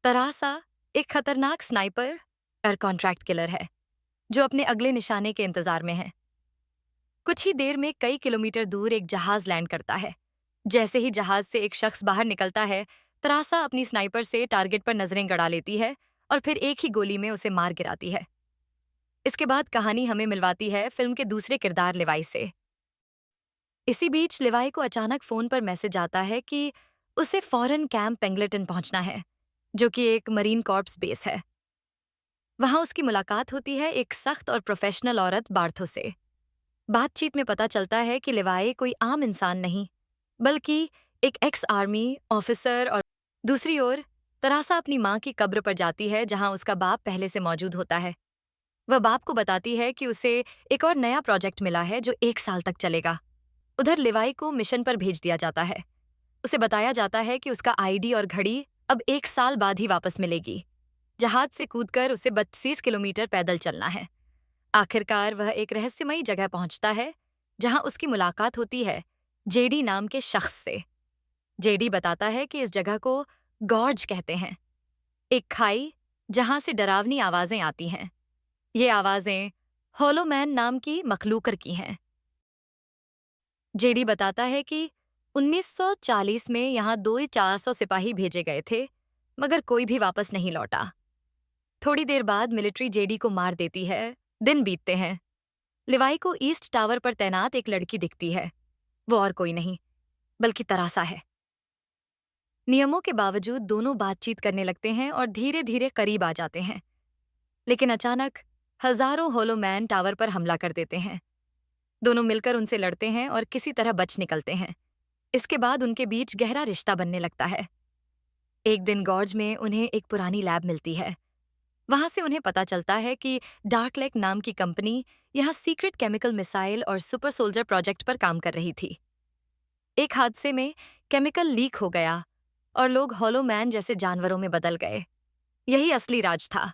तरासा एक खतरनाक स्नाइपर और कॉन्ट्रैक्ट किलर है जो अपने अगले निशाने के इंतजार में है। कुछ ही देर में कई किलोमीटर दूर एक जहाज लैंड करता है। जैसे ही जहाज से एक शख्स बाहर निकलता है, तरासा अपनी स्नाइपर से टारगेट पर नजरें गड़ा लेती है और फिर एक ही गोली में उसे मार गिराती है। इसके बाद कहानी हमें मिलवाती है फिल्म के दूसरे किरदार लिवाई से। इसी बीच लिवाई को अचानक फोन पर मैसेज आता है कि उसे फौरन कैंप पेंगलेटन पहुंचना है, जो कि एक मरीन कॉर्प्स बेस है। वहां उसकी मुलाकात होती है एक सख्त और प्रोफेशनल औरत बार्थो से। बातचीत में पता चलता है कि लिवाई कोई आम इंसान नहीं, बल्कि एक एक्स आर्मी ऑफिसर। और दूसरी ओर तरासा अपनी माँ की कब्र पर जाती है जहां उसका बाप पहले से मौजूद होता है। वह बाप को बताती है कि उसे एक और नया प्रोजेक्ट मिला है जो 1 साल तक चलेगा। उधर लिवाई को मिशन पर भेज दिया जाता है। उसे बताया जाता है कि उसका आईडी और घड़ी अब 1 साल बाद ही वापस मिलेगी। जहाज से कूदकर उसे 32 किलोमीटर पैदल चलना है। आखिरकार वह एक रहस्यमयी जगह पहुंचता है जहां उसकी मुलाकात होती है जेडी नाम के शख्स से। जेडी बताता है कि इस जगह को गॉर्ज कहते हैं, एक खाई जहां से डरावनी आवाजें आती हैं। ये आवाजें होलोमैन नाम की मखलूकर की हैं। जेडी बताता है कि 1940 में यहाँ 2-400 सिपाही भेजे गए थे, मगर कोई भी वापस नहीं लौटा। थोड़ी देर बाद मिलिट्री जेडी को मार देती है। दिन बीतते हैं। लिवाई को ईस्ट टावर पर तैनात एक लड़की दिखती है। वो और कोई नहीं, बल्कि तरासा है। नियमों के बावजूद दोनों बातचीत करने लगते हैं और धीरे धीरे करीब आ जाते हैं। लेकिन अचानक हजारों होलोमैन टावर पर हमला कर देते हैं। दोनों मिलकर उनसे लड़ते हैं और किसी तरह बच निकलते हैं। इसके बाद उनके बीच गहरा रिश्ता बनने लगता है। एक दिन गॉर्ज में उन्हें एक पुरानी लैब मिलती है। वहां से उन्हें पता चलता है कि डार्क लेक नाम की कंपनी यहाँ सीक्रेट केमिकल मिसाइल और सुपर सोल्जर प्रोजेक्ट पर काम कर रही थी। एक हादसे में केमिकल लीक हो गया और लोग हॉलो मैन जैसे जानवरों में बदल गए। यही असली राज था।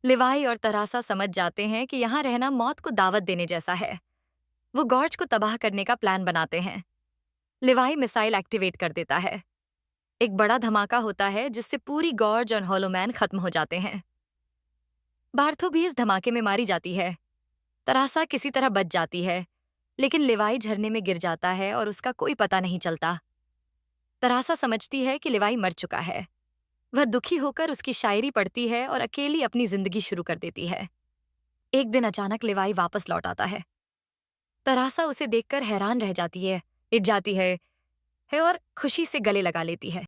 लिवाई और तरासा समझ जाते हैं कि यहाँ रहना मौत को दावत देने जैसा है। वो गॉर्ज को तबाह करने का प्लान बनाते हैं। लिवाई मिसाइल एक्टिवेट कर देता है। एक बड़ा धमाका होता है जिससे पूरी गॉर्ज और हॉलो मैन खत्म हो जाते हैं। बार्थो भी इस धमाके में मारी जाती है। तरासा किसी तरह बच जाती है, लेकिन लिवाई झरने में गिर जाता है और उसका कोई पता नहीं चलता। तरासा समझती है कि लिवाई मर चुका है। वह दुखी होकर उसकी शायरी पढ़ती है और अकेली अपनी जिंदगी शुरू कर देती है। एक दिन अचानक लिवाई वापस लौट आता है। तरासा उसे देखकर हैरान रह जाती है, हिट जाती है और खुशी से गले लगा लेती है।